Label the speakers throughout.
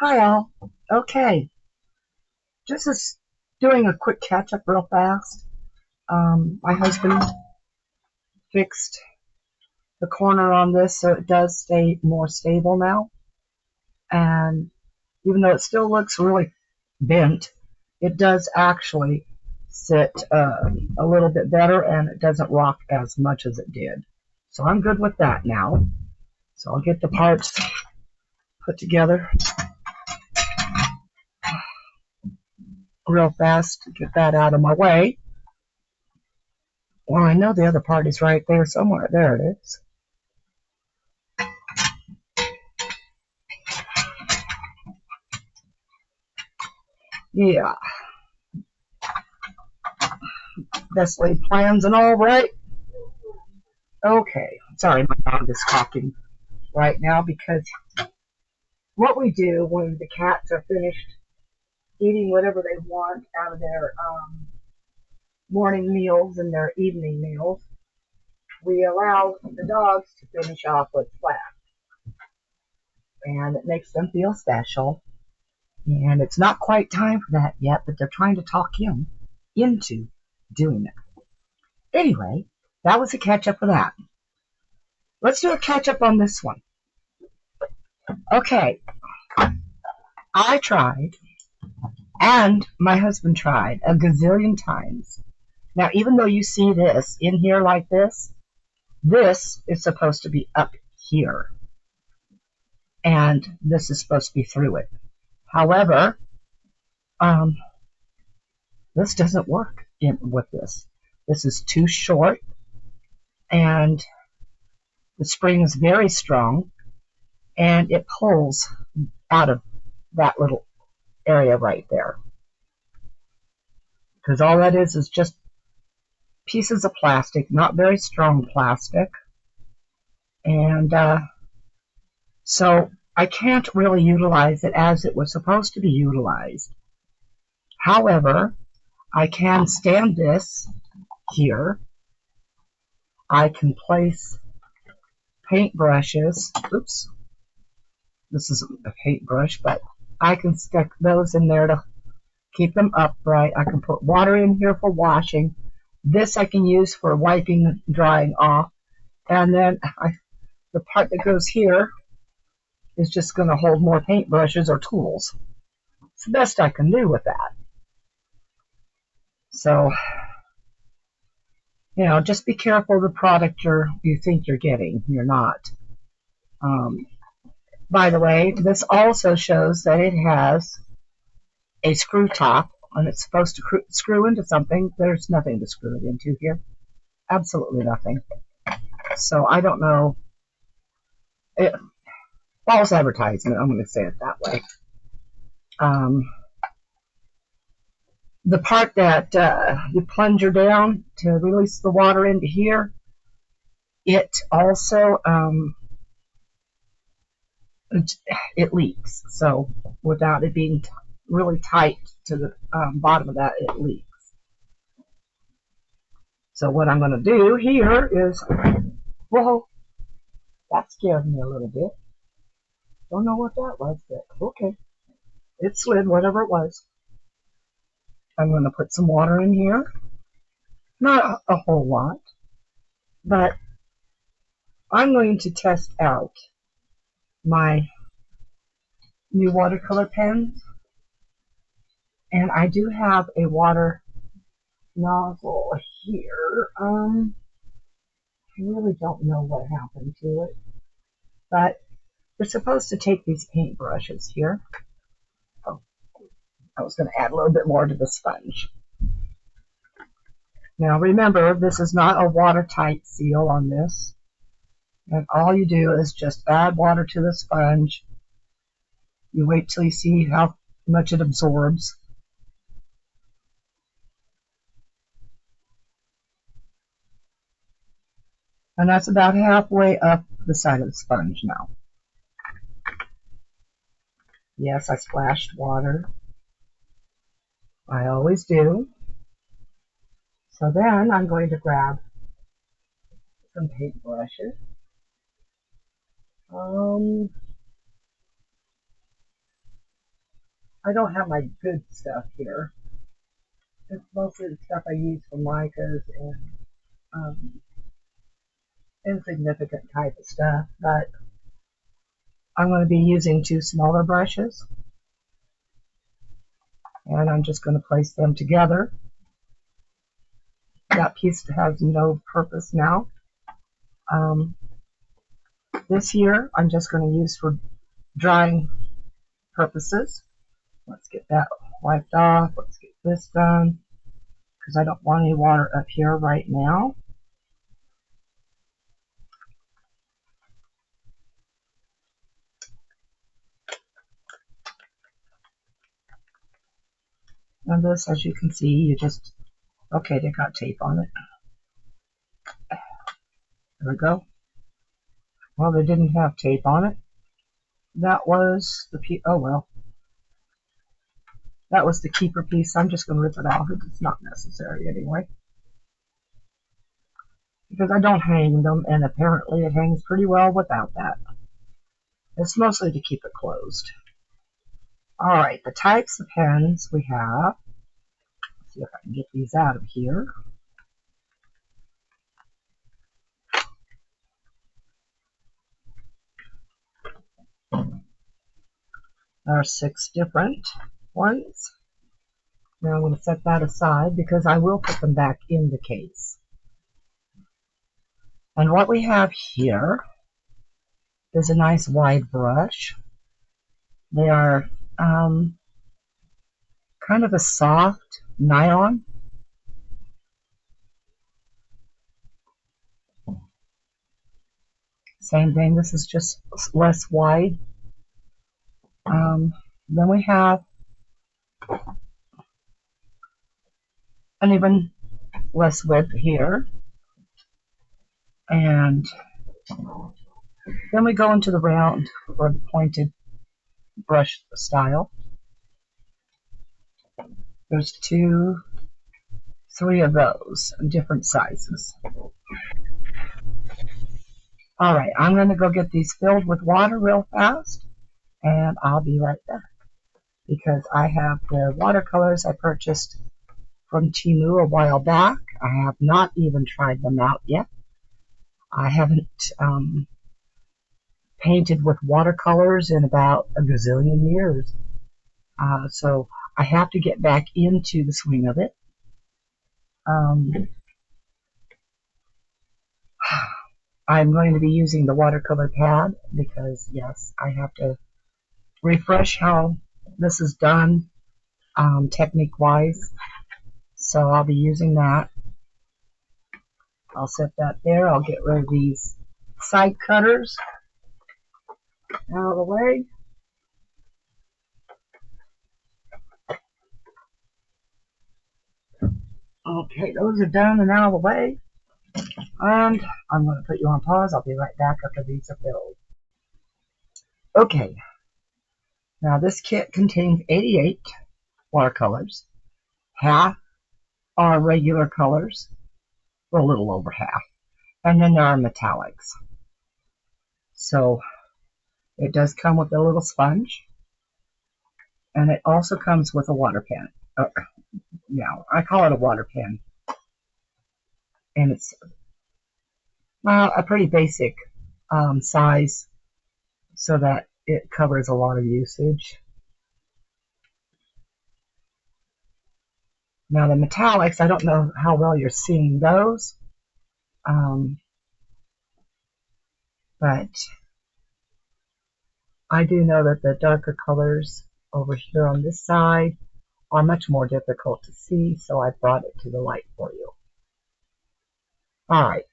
Speaker 1: Hi all. Okay, just as doing a quick catch up real fast. My husband fixed the corner on this so it does stay more stable now. And even though it still looks really bent, it does actually sit a little bit better and it doesn't rock as much as it did. So I'm good with that now. So I'll get the parts put together real fast to get that out of my way. Well, I know the other part is right there somewhere. There it is. Yeah, best laid plans and all, right? Okay, sorry, my dog is talking right now because what we do when the cats are finished eating whatever they want out of their morning meals and their evening meals, we allow the dogs to finish off with flat. And it makes them feel special. And it's not quite time for that yet, but they're trying to talk him into doing that. Anyway, that was a catch up for that. Let's do a catch up on this one. Okay, I tried, and my husband tried a gazillion times. Now, even though you see this in here like this is supposed to be up here, and this is supposed to be through it. However, this doesn't work with this. This is too short, and the spring is very strong, and it pulls out of that little area right there. Because all that is just pieces of plastic, not very strong plastic. And so I can't really utilize it as it was supposed to be utilized. However, I can stand this here. I can place paint brushes. Oops. This isn't a paintbrush, but I can stick those in there to keep them upright. I can put water in here for washing. This I can use for wiping and drying off. And then the part that goes here is just going to hold more paintbrushes or tools. It's the best I can do with that. So, you know, just be careful of the product you think you're getting. You're not. By the way, this also shows that it has a screw top, and it's supposed to screw into something. There's nothing to screw it into here. Absolutely nothing. So I don't know. False advertisement, I'm going to say it that way. The part that you plunger down to release the water into here, it also it leaks. So without it being really tight to the bottom of that, it leaks. So what I'm going to do here is, whoa, that scared me a little bit. Don't know what that was, but okay. It slid, whatever it was. I'm going to put some water in here. Not a whole lot, but I'm going to test out my new watercolor pens. And I do have a water nozzle here. I really don't know what happened to it, but we're supposed to take these paint brushes here. Oh, I was going to add a little bit more to the sponge. Now remember, this is not a watertight seal on this. And all you do is just add water to the sponge. You wait till you see how much it absorbs. And that's about halfway up the side of the sponge now. Yes, I splashed water. I always do. So then I'm going to grab some paint brushes. I don't have my good stuff here. It's mostly the stuff I use for micas and insignificant type of stuff, but I'm going to be using two smaller brushes, and I'm just going to place them together. That piece has no purpose now. This here I'm just going to use for drying purposes. Let's get that wiped off. Let's get this done because I don't want any water up here right now. And this, as you can see, you just, okay, they got tape on it. There we go. Well, they didn't have tape on it. That was the piece, oh well. That was the keeper piece. I'm just going to rip it off. It's not necessary anyway. Because I don't hang them, and apparently it hangs pretty well without that. It's mostly to keep it closed. Alright, the types of pens we have. Let's see if I can get these out of here. There are 6 different ones. Now I'm going to set that aside because I will put them back in the case. And what we have here is a nice wide brush. They are kind of a soft nylon. Same thing, this is just less wide. Then we have an even less width here. And then we go into the round or the pointed brush style. There's 2, 3 of those in different sizes. Alright, I'm going to go get these filled with water real fast, and I'll be right back. Because I have the watercolors I purchased from Temu a while back. I have not even tried them out yet. I haven't painted with watercolors in about a gazillion years. So I have to get back into the swing of it. I'm going to be using the watercolor pad because, yes, I have to refresh how this is done technique-wise. So I'll be using that. I'll set that there. I'll get rid of these side cutters out of the way. Okay, those are done and out of the way. And I'm going to put you on pause. I'll be right back after these are filled. Okay, now this kit contains 88 watercolors. Half are regular colors, or a little over half. And then there are metallics. So it does come with a little sponge. And it also comes with a water pen. Yeah, I call it a water pen. And it's a pretty basic size so that it covers a lot of usage. Now the metallics, I don't know how well you're seeing those, but I do know that the darker colors over here on this side are much more difficult to see, so I brought it to the light for you. Alright,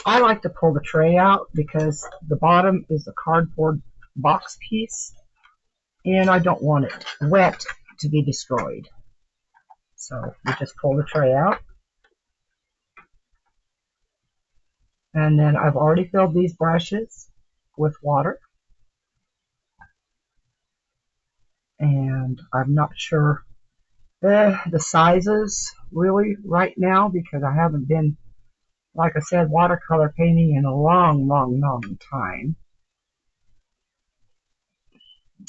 Speaker 1: I like to pull the tray out because the bottom is a cardboard box piece, and I don't want it wet to be destroyed. So you just pull the tray out. And then I've already filled these brushes with water. And I'm not sure the sizes really right now because I haven't been, like I said, watercolor painting in a long, long, long time.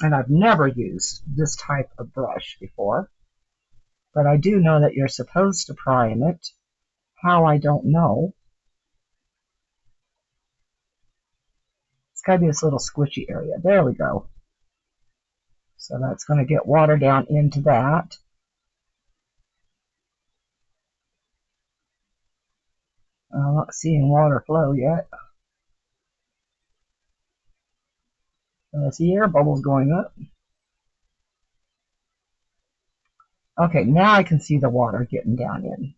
Speaker 1: And I've never used this type of brush before, but I do know that you're supposed to prime it. How, I don't know. It's got to be this little squishy area. There we go. So that's going to get water down into that. I'm not seeing water flow yet. I see air bubbles going up. Okay, now I can see the water getting down in.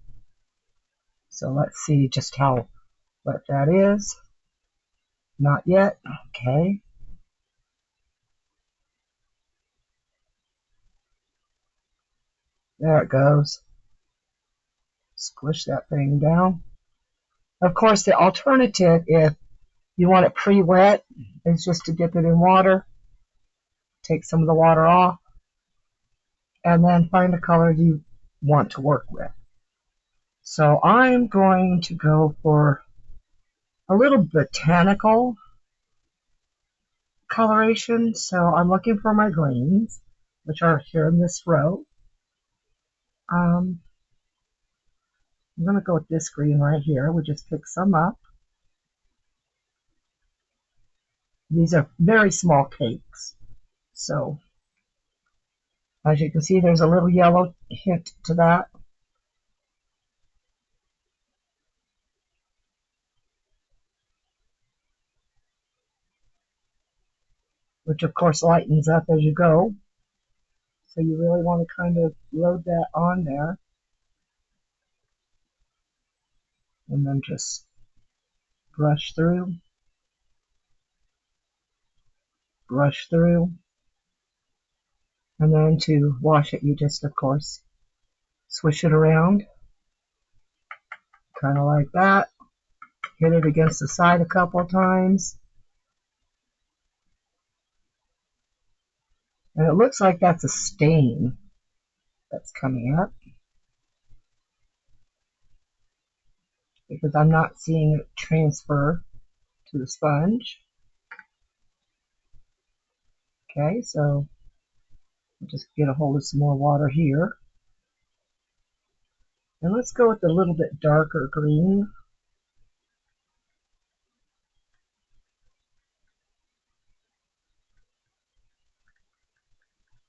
Speaker 1: So let's see just how wet that is. Not yet. Okay. There it goes. Squish that thing down. Of course, the alternative, if you want it pre-wet, is just to dip it in water, take some of the water off, and then find a color you want to work with. So I'm going to go for a little botanical coloration. So I'm looking for my greens, which are here in this row. I'm going to go with this green right here. We just pick some up. These are very small cakes. So as you can see, there's a little yellow hint to that. Which of course lightens up as you go. So you really want to kind of load that on there. And then just brush through. Brush through. And then to wash it, you just, of course, swish it around. Kind of like that. Hit it against the side a couple of times. And it looks like that's a stain that's coming up. Because I'm not seeing it transfer to the sponge. Okay, so I'll just get a hold of some more water here. And let's go with a little bit darker green.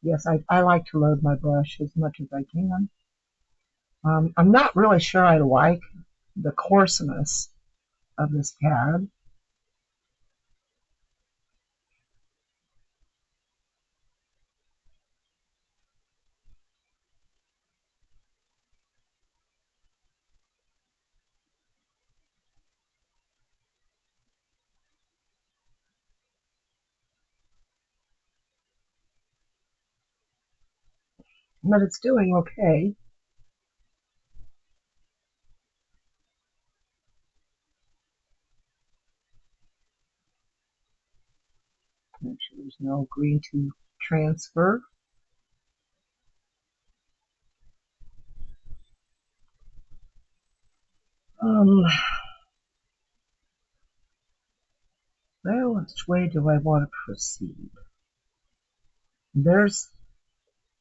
Speaker 1: Yes, I like to load my brush as much as I can. I'm not really sure I like the coarseness of this pad. But it's doing okay. Make sure there's no green to transfer. Well, which way do I want to proceed? There's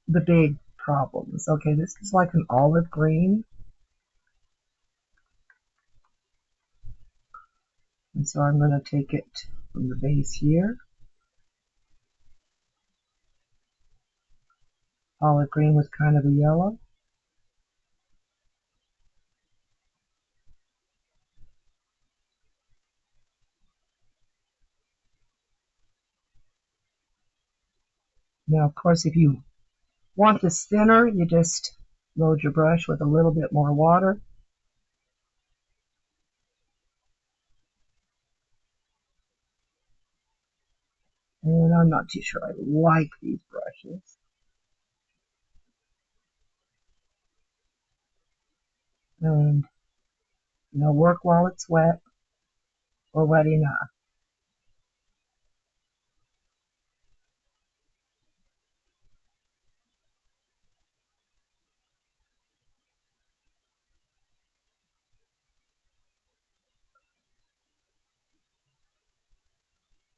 Speaker 1: the big problems. Okay, this is like an olive green. And so I'm going to take it from the base here. Olive green with kind of a yellow. Now, of course, if you want this thinner, you just load your brush with a little bit more water. And I'm not too sure I like these brushes. And, work while it's wet or wet enough.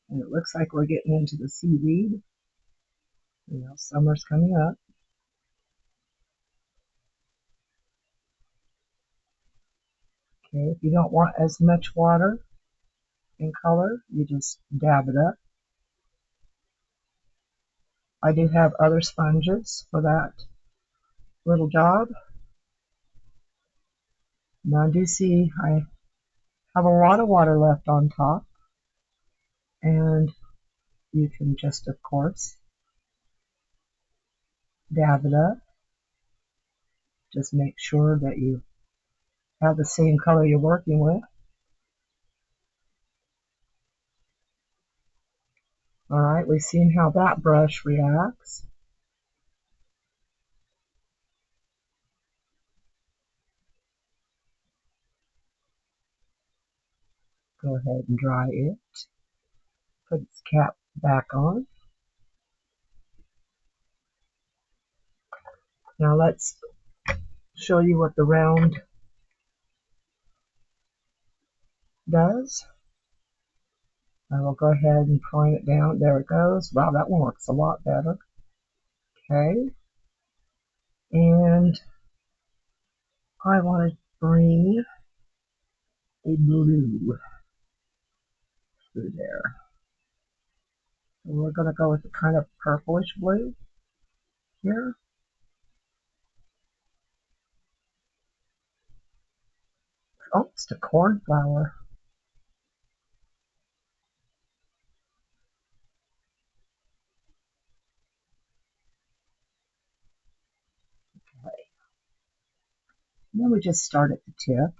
Speaker 1: And it looks like we're getting into the seaweed. You know, summer's coming up. Okay, if you don't want as much water and color, you just dab it up. I do have other sponges for that little job. Now I do see I have a lot of water left on top, and you can just, of course, dab it up. Just make sure that you have the same color you're working with. Alright, we've seen how that brush reacts. Go ahead and dry it. Put its cap back on. Now let's show you what the round does. I will go ahead and point it down. There it goes. Wow, that one works a lot better. Okay. And I want to bring a blue through there. So we're going to go with a kind of purplish blue here. Almost a cornflower. Okay. And then we just start at the tip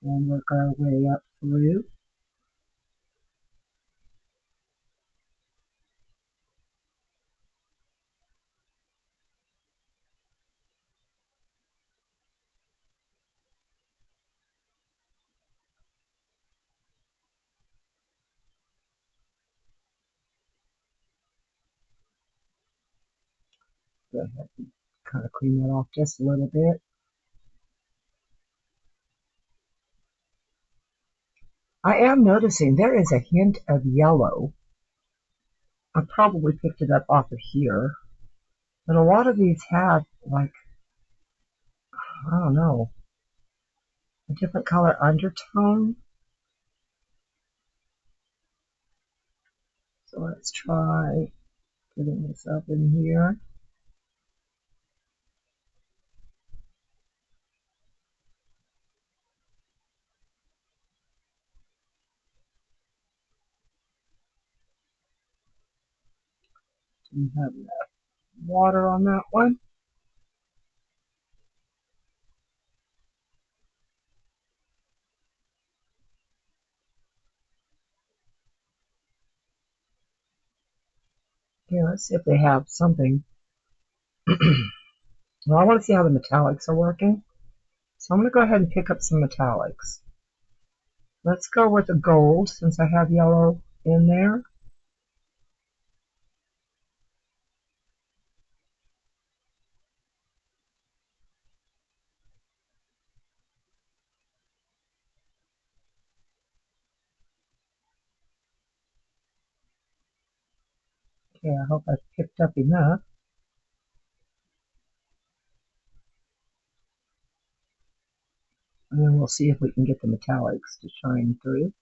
Speaker 1: and work our way up through. Go ahead and kind of clean that off just a little bit. I am noticing there is a hint of yellow. I probably picked it up off of here. But a lot of these have, like, I don't know, a different color undertone. So let's try getting this up in here. Didn't have enough water on that one. Okay, let's see if they have something. Well, I want to see how the metallics are working. So I'm going to go ahead and pick up some metallics. Let's go with a gold since I have yellow in there. Okay, I hope I've picked up enough. And then we'll see if we can get the metallics to shine through.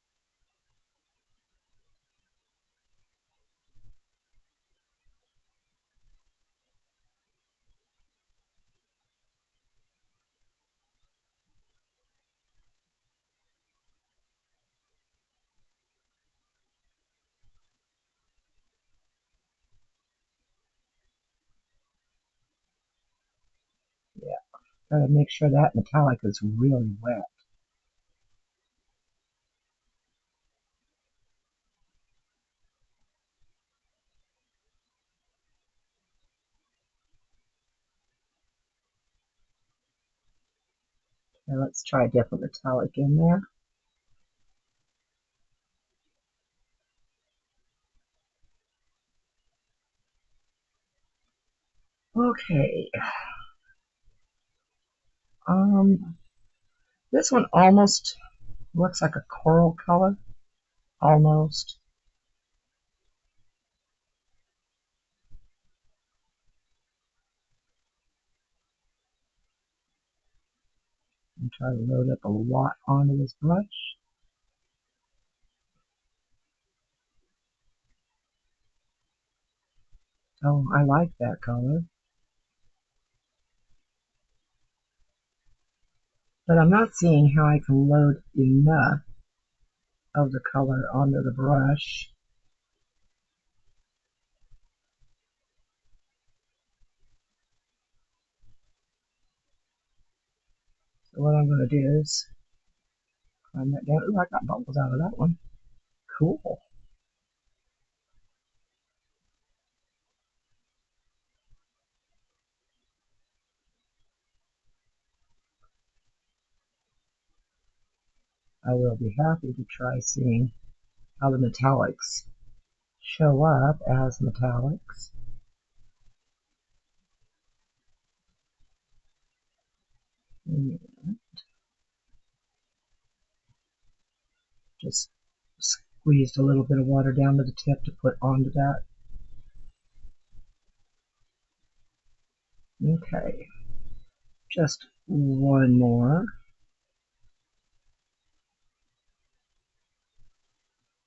Speaker 1: Yeah, gotta make sure that metallic is really wet. Okay, let's try a different metallic in there. Okay. This one almost looks like a coral color. Almost. And try to load up a lot onto this brush. Oh, I like that color. But I'm not seeing how I can load enough of the color onto the brush. So what I'm going to do is climb that down. Ooh, I got bubbles out of that one. Cool. I will be happy to try seeing how the metallics show up as metallics. And just squeezed a little bit of water down to the tip to put onto that. Okay, just one more.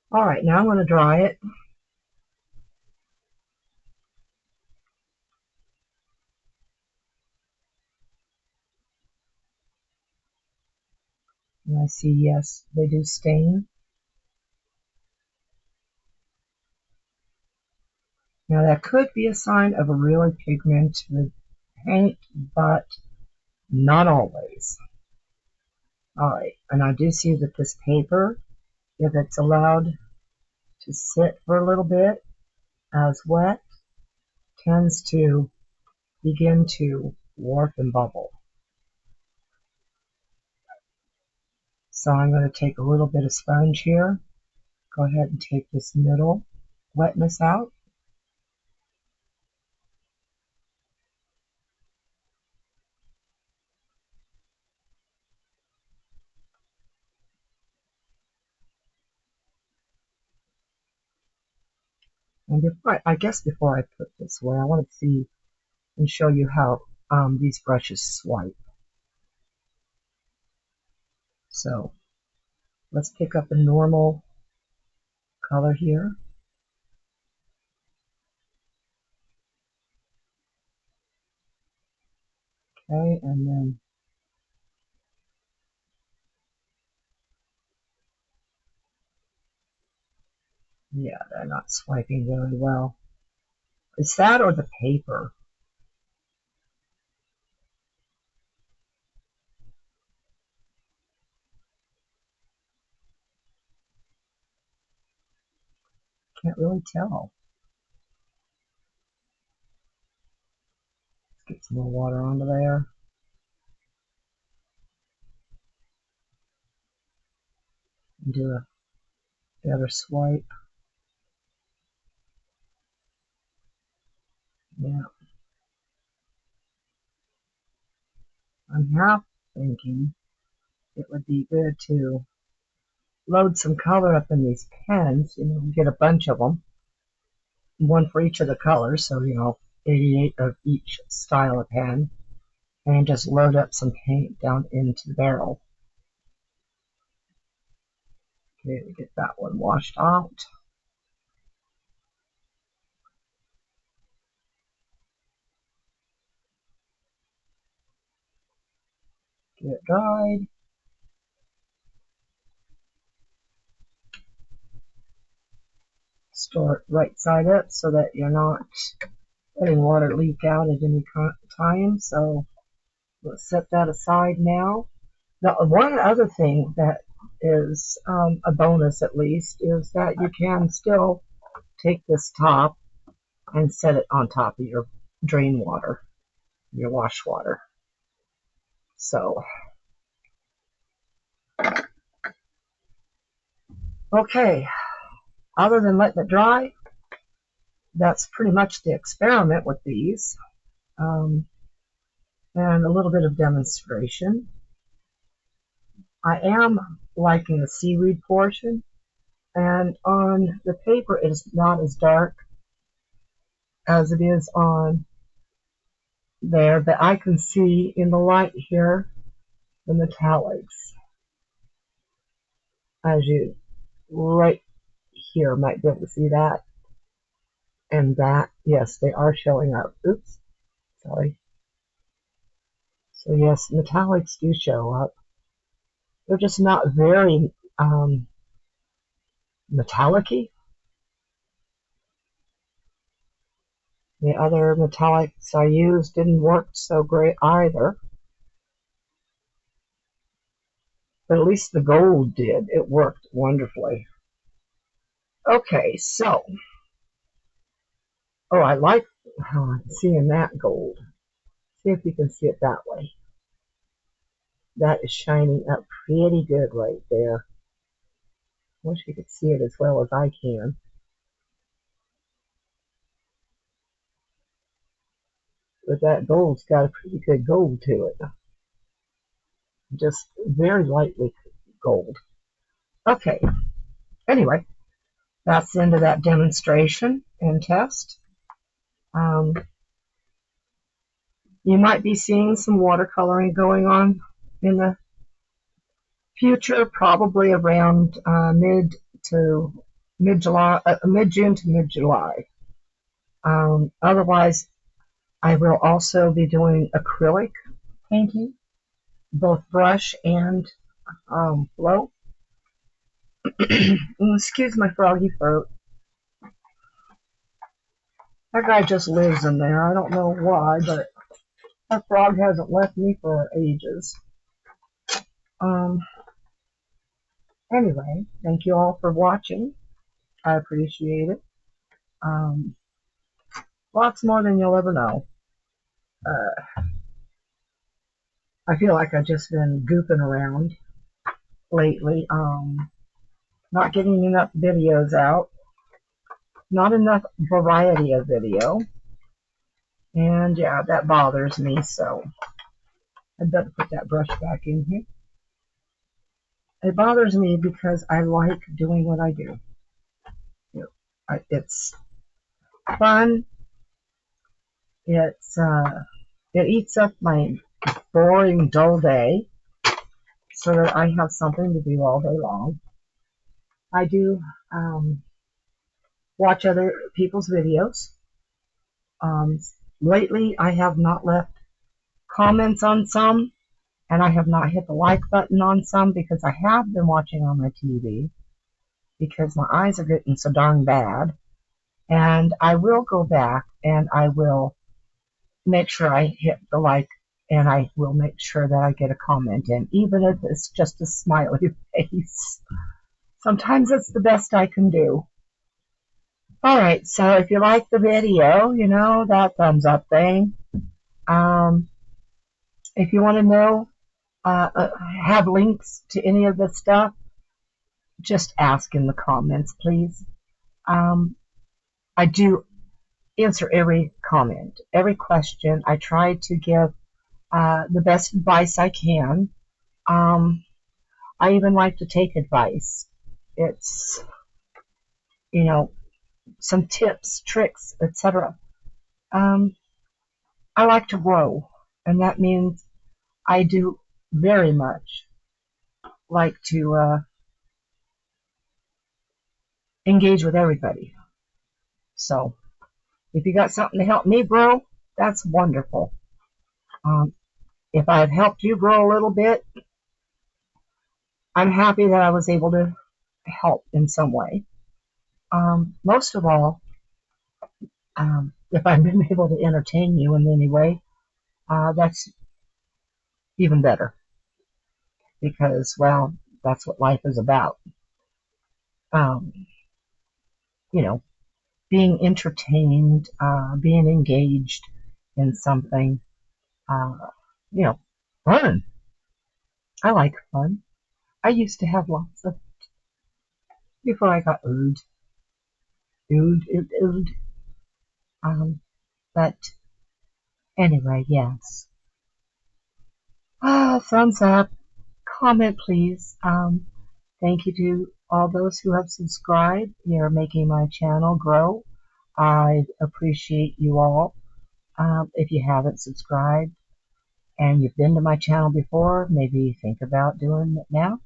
Speaker 1: All right, now I'm going to dry it. And I see, yes, they do stain. Now that could be a sign of a really pigmented paint, but not always. All right, and I do see that this paper, if it's allowed to sit for a little bit as wet, tends to begin to warp and bubble. So I'm going to take a little bit of sponge here. Go ahead and take this middle wetness out. And I guess before I put this away, I want to see and show you how these brushes swipe. So let's pick up a normal color here. Okay, and then yeah, they're not swiping very well. Is that or the paper? Can't really tell. Let's get some more water onto there. And do the other swipe. Yeah. I'm half thinking it would be good to load some color up in these pens. You know, get a bunch of them, one for each of the colors, so 88 of each style of pen, and just load up some paint down into the barrel. Okay, we get that one washed out. Get it dried. Store it right side up so that you're not letting water leak out at any time. So let's set that aside now. Now, one other thing that is a bonus, at least, is that you can still take this top and set it on top of your drain water, your wash water. So, okay, other than letting it dry, that's pretty much the experiment with these. And a little bit of demonstration. I am liking the seaweed portion, and on the paper it is not as dark as it is on there, but I can see in the light here the metallics, as you right here might be able to see that and that. Yes, they are showing up. Oops, sorry. So yes, metallics do show up. They're just not very metallic-y. The other metallics I used didn't work so great either. But at least the gold did. It worked wonderfully. Okay, so. Oh, I like seeing that gold. See if you can see it that way. That is shining up pretty good right there. Wish you could see it as well as I can. But that gold's got a pretty good gold to it. Just very lightly gold. Okay. Anyway, that's the end of that demonstration and test. You might be seeing some watercoloring going on in the future, probably around mid-July, mid-June to mid-July. Otherwise, I will also be doing acrylic painting, both brush and flow. Excuse my froggy throat. That guy just lives in there. I don't know why, but that frog hasn't left me for ages. Anyway, thank you all for watching. I appreciate it. Lots more than you'll ever know. I feel like I've just been goofing around lately. Not getting enough videos out. Not enough variety of video. And yeah, that bothers me, so I'd better put that brush back in here. It bothers me because I like doing what I do. It's fun. It eats up my boring, dull day so that I have something to do all day long. I do watch other people's videos. Lately, I have not left comments on some, and I have not hit the like button on some because I have been watching on my TV because my eyes are getting so darn bad. And I will go back and I will make sure I hit the like, and I will make sure that I get a comment in, even if it's just a smiley face. Sometimes it's the best I can do. Alright, so if you like the video, you know, that thumbs up thing. If you want to know, have links to any of this stuff, just ask in the comments, please. I do answer every comment, every question. I try to give the best advice I can. I even like to take advice. It's, you know, some tips, tricks, etc. I like to grow, and that means I do very much like to engage with everybody. So if you got something to help me grow, that's wonderful. If I've helped you grow a little bit, I'm happy that I was able to help in some way. Most of all, if I've been able to entertain you in any way, that's even better. Because, well, that's what life is about. You know, being entertained, being engaged in something, you know, fun. I like fun. I used to have lots of it before I got old. But anyway, yes. Thumbs up, comment please. Thank you to all those who have subscribed. You're making my channel grow. I appreciate you all. If you haven't subscribed, and you've been to my channel before, maybe think about doing it now.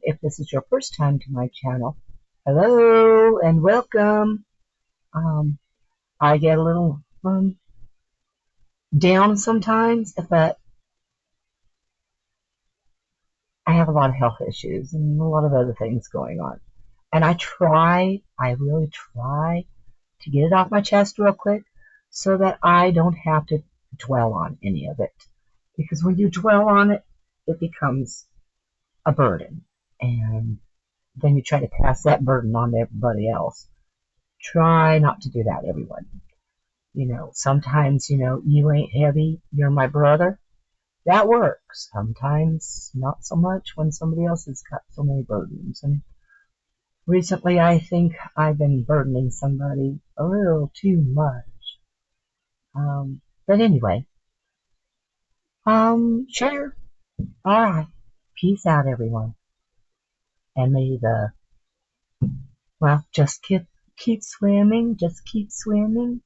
Speaker 1: If this is your first time to my channel, hello and welcome. I get a little down sometimes, but I have a lot of health issues and a lot of other things going on. And I really try to get it off my chest real quick so that I don't have to dwell on any of it. Because when you dwell on it, it becomes a burden. And then you try to pass that burden on to everybody else. Try not to do that, everyone. Sometimes, you ain't heavy, you're my brother. That works. Sometimes not so much when somebody else has got so many burdens. And recently I think I've been burdening somebody a little too much. But anyway, sure. Alright. Peace out, everyone. And may just keep swimming, just keep swimming.